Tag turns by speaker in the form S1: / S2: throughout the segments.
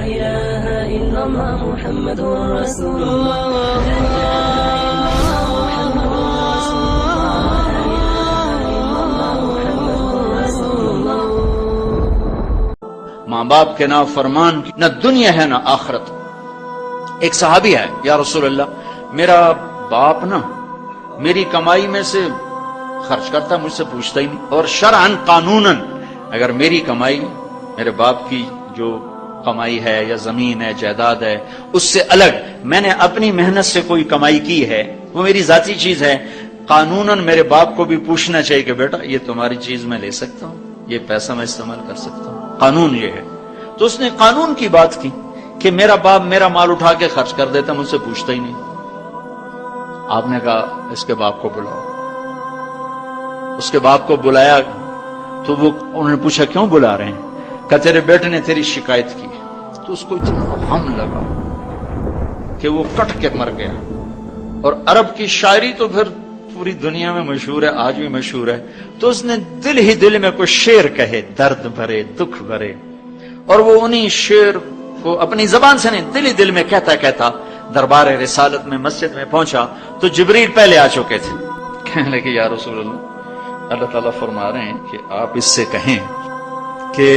S1: إله إلا الله محمد رسول الله
S2: ماں باپ کے نافرمان کی نہ دنیا ہے نہ آخرت. ایک صحابی ہے، یا رسول اللہ میرا باپ نا میری کمائی میں سے خرچ کرتا، مجھ سے پوچھتا ہی نہیں، اور شرعاً قانوناً اگر میری کمائی میرے باپ کی جو کمائی ہے یا زمین ہے جائیداد ہے اس سے الگ میں نے اپنی محنت سے کوئی کمائی کی ہے، وہ میری ذاتی چیز ہے، قانوناً میرے باپ کو بھی پوچھنا چاہیے کہ بیٹا یہ تمہاری چیز میں لے سکتا ہوں، یہ پیسہ میں استعمال کر سکتا ہوں، قانون یہ ہے. تو اس نے قانون کی بات کی کہ میرا باپ میرا مال اٹھا کے خرچ کر دیتا، مجھ سے پوچھتا ہی نہیں. آپ نے کہا اس کے باپ کو بلاؤ. اس کے باپ کو بلایا تو وہ انہوں نے پوچھا کیوں بلا رہے ہیں؟ کہ تیرے بیٹے نے تیری شکایت کی. تو اس کو اتنا غم لگا کہ وہ کٹ کے مر گیا. اور عرب کی شاعری تو پھر پوری دنیا میں مشہور ہے، آج بھی مشہور ہے. تو اس نے دل ہی دل میں کوئی شعر کہے، درد بھرے دکھ بھرے، اور وہ انہی شعر کو اپنی زبان سے نہیں دل ہی دل میں کہتا کہتا دربار رسالت میں مسجد میں پہنچا تو جبریل پہلے آ چکے تھے. کہنے لگے یا رسول اللہ اللہ تعالیٰ فرما رہے ہیں کہ آپ اس سے کہیں کہ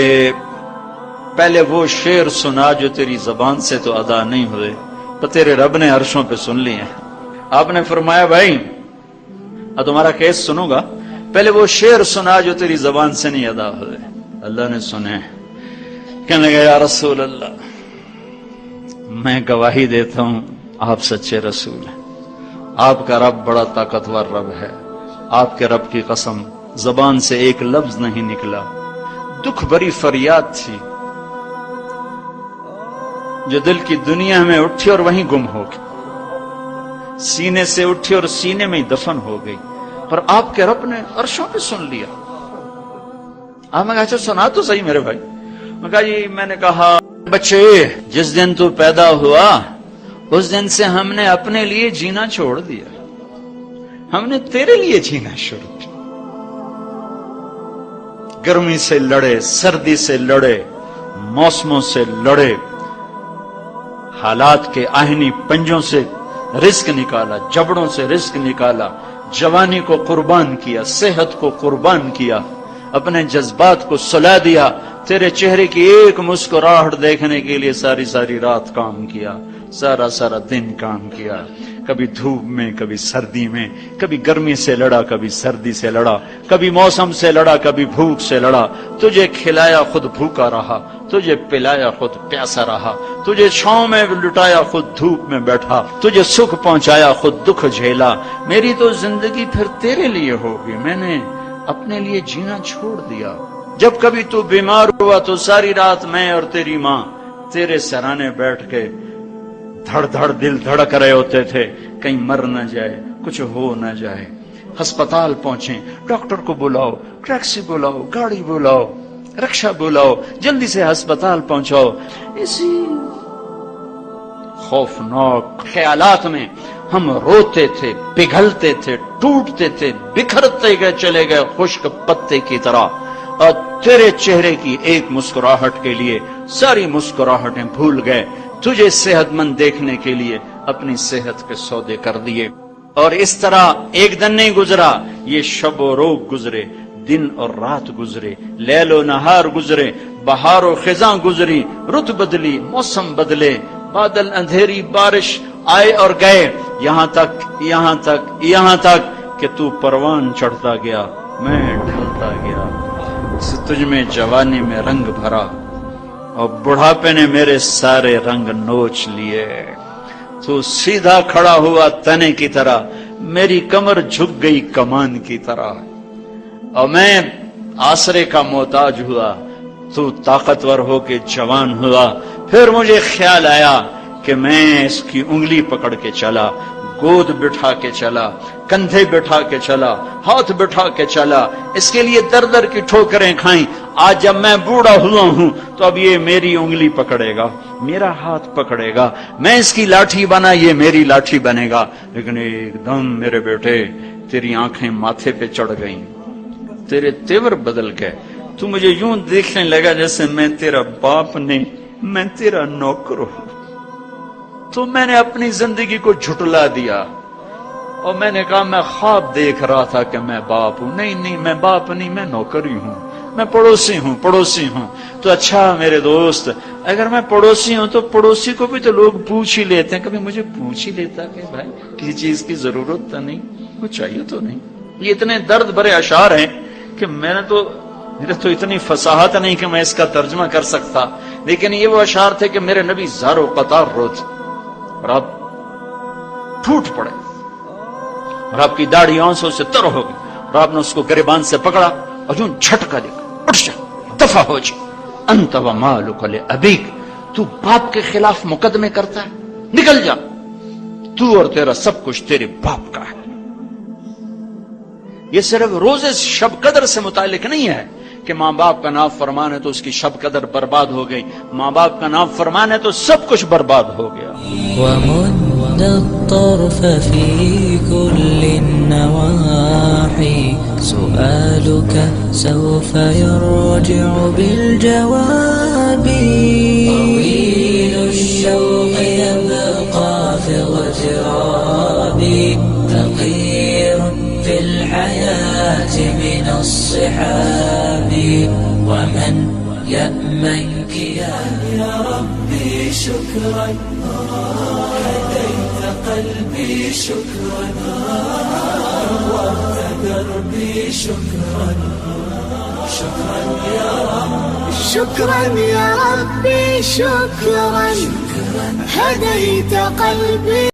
S2: پہلے وہ شعر سنا جو تیری زبان سے تو ادا نہیں ہوئے تو تیرے رب نے عرشوں پہ سن لیے. آپ نے فرمایا بھائی اب تمہارا کیس سنوں گا، پہلے وہ شعر سنا جو تیری زبان سے نہیں ادا ہوئے. اللہ نے سنے. کہنے لگا یا رسول اللہ میں گواہی دیتا ہوں آپ سچے رسول ہیں، آپ کا رب بڑا طاقتور رب ہے، آپ کے رب کی قسم زبان سے ایک لفظ نہیں نکلا. دکھ بھری فریاد تھی جو دل کی دنیا میں اٹھی اور وہیں گم ہو گئی، سینے سے اٹھی اور سینے میں ہی دفن ہو گئی، پر آپ کے رب نے عرشوں پہ سن لیا. آپ نے کہا اچھا سنا تو صحیح میرے بھائی. میں کہا جی میں نے کہا بچے جس دن تو پیدا ہوا اس دن سے ہم نے اپنے لیے جینا چھوڑ دیا، ہم نے تیرے لیے جینا شروع کیا. گرمی سے لڑے، سردی سے لڑے، موسموں سے لڑے، حالات کے آہنی پنجوں سے رزق نکالا، جبڑوں سے رزق نکالا، جوانی کو قربان کیا، صحت کو قربان کیا، اپنے جذبات کو سلا دیا، تیرے چہرے کی ایک مسکراہٹ دیکھنے کے لیے ساری ساری رات کام کیا، سارا سارا دن کام کیا، کبھی دھوپ میں کبھی سردی میں، کبھی گرمی سے لڑا کبھی سردی سے لڑا، کبھی موسم سے لڑا کبھی بھوک سے لڑا. تجھے کھلایا خود بھوکا رہا، تجھے پلایا خود پیاسا رہا، تجھے چھاؤں میں لٹایا خود دھوپ میں بیٹھا، تجھے سکھ پہنچایا خود دکھ جھیلا. میری تو زندگی پھر تیرے لیے ہوگی، میں نے اپنے لیے جینا چھوڑ دیا. جب کبھی تو بیمار ہوا تو ساری رات میں اور تیری ماں تیرے سرانے بیٹھ کے دھڑ دھڑ دل دھڑک رہے ہوتے تھے کہیں مر نہ جائے، کچھ ہو نہ جائے. ہسپتال پہنچے، ڈاکٹر کو بلاؤ، ٹیکسی بلاؤ، گاڑی بلاؤ، رکشا بلاؤ، جلدی سے ہسپتال پہنچاؤ. اسی خوفناک خیالات میں ہم روتے تھے، پگھلتے تھے، ٹوٹتے تھے، بکھرتے گئے چلے گئے خشک پتے کی طرح، اور تیرے چہرے کی ایک مسکراہٹ کے لیے ساری مسکراہٹیں بھول گئے. تجھے صحت مند دیکھنے کے لیے اپنی صحت کے سودے کر دیے. اور اس طرح ایک دن نہیں گزرا، یہ شب و روز گزرے، دن اور رات گزرے، لیل و نہار گزرے، بہار و خزاں گزری، رت بدلی، موسم بدلے، بادل اندھیری بارش آئے اور گئے، یہاں تک کہ تو پروان چڑھتا گیا، میں ڈھلتا گیا. تجھ میں جوانی میں رنگ بھرا اور بڑھاپے نے میرے سارے رنگ نوچ لیے. تو سیدھا کھڑا ہوا تنے کی طرح، میری کمر جھک گئی کمان کی طرح، اور میں آسرے کا محتاج ہوا، تو طاقتور ہو کے جوان ہوا. پھر مجھے خیال آیا کہ میں اس کی انگلی پکڑ کے چلا، گود بٹھا کے چلا، کندھے بٹھا کے چلا، ہاتھ بٹھا کے چلا، اس کے لیے در در کی ٹھوکریں کھائیں. آج جب میں بوڑھا ہوا ہوں تو اب یہ میری انگلی پکڑے گا، میرا ہاتھ پکڑے گا، میں اس کی لاٹھی بنا، یہ میری لاٹھی بنے گا. لیکن ایک دم میرے بیٹے تیری آنکھیں ماتھے پہ چڑھ گئیں، تیرے تیور بدل گئے، تو مجھے یوں دیکھنے لگا جیسے میں تیرا باپ نہیں میں تیرا نوکر ہوں. تو میں نے اپنی زندگی کو جھٹلا دیا اور میں نے کہا میں خواب دیکھ رہا تھا کہ میں باپ ہوں. نہیں میں باپ نہیں، میں نوکر ہی ہوں، میں پڑوسی ہوں. تو اچھا میرے دوست، اگر میں پڑوسی ہوں تو پڑوسی کو بھی تو لوگ پوچھ ہی لیتے ہیں. کبھی مجھے پوچھ ہی لیتا کہ بھائی کسی چیز کی ضرورت تو نہیں، کچھ چاہیے تو نہیں. یہ اتنے درد بھرے اشعار ہیں کہ میرے تو اتنی فصاحت نہیں کہ میں اس کا ترجمہ کر سکتا، لیکن یہ وہ اشعار تھے کہ میرے نبی زار و قطار روتے اور آپ ٹوٹ پڑے اور آپ کی داڑھی آنسوں سے تر ہو گئی اور آپ نے اس کو گریبان سے پکڑا اور یوں جھٹکا دے کر اٹھ جا، دفع ہو جا. انت و مالک لابیک، تو باپ کے خلاف مقدمے کرتا ہے، نکل جا، تو اور تیرا سب کچھ تیرے باپ کا ہے. یہ صرف روز شب قدر سے متعلق نہیں ہے کہ ماں باپ کا نافرمان ہے تو اس کی شب قدر برباد ہو گئی. ماں باپ کا نافرمان ہے تو سب کچھ برباد ہو گیا.
S1: ومد الطرف في كل النواحي سؤالك سوف يرجع بالجواب. طويل الشوق يبقى في اغترابي فقير في الحياة من الصحاب. ومن يأمنك يا ربي شكرا هديت قلبي شكرا نورت دربي شكرا يا رب شكرا يا ربي شكرا هديت قلبي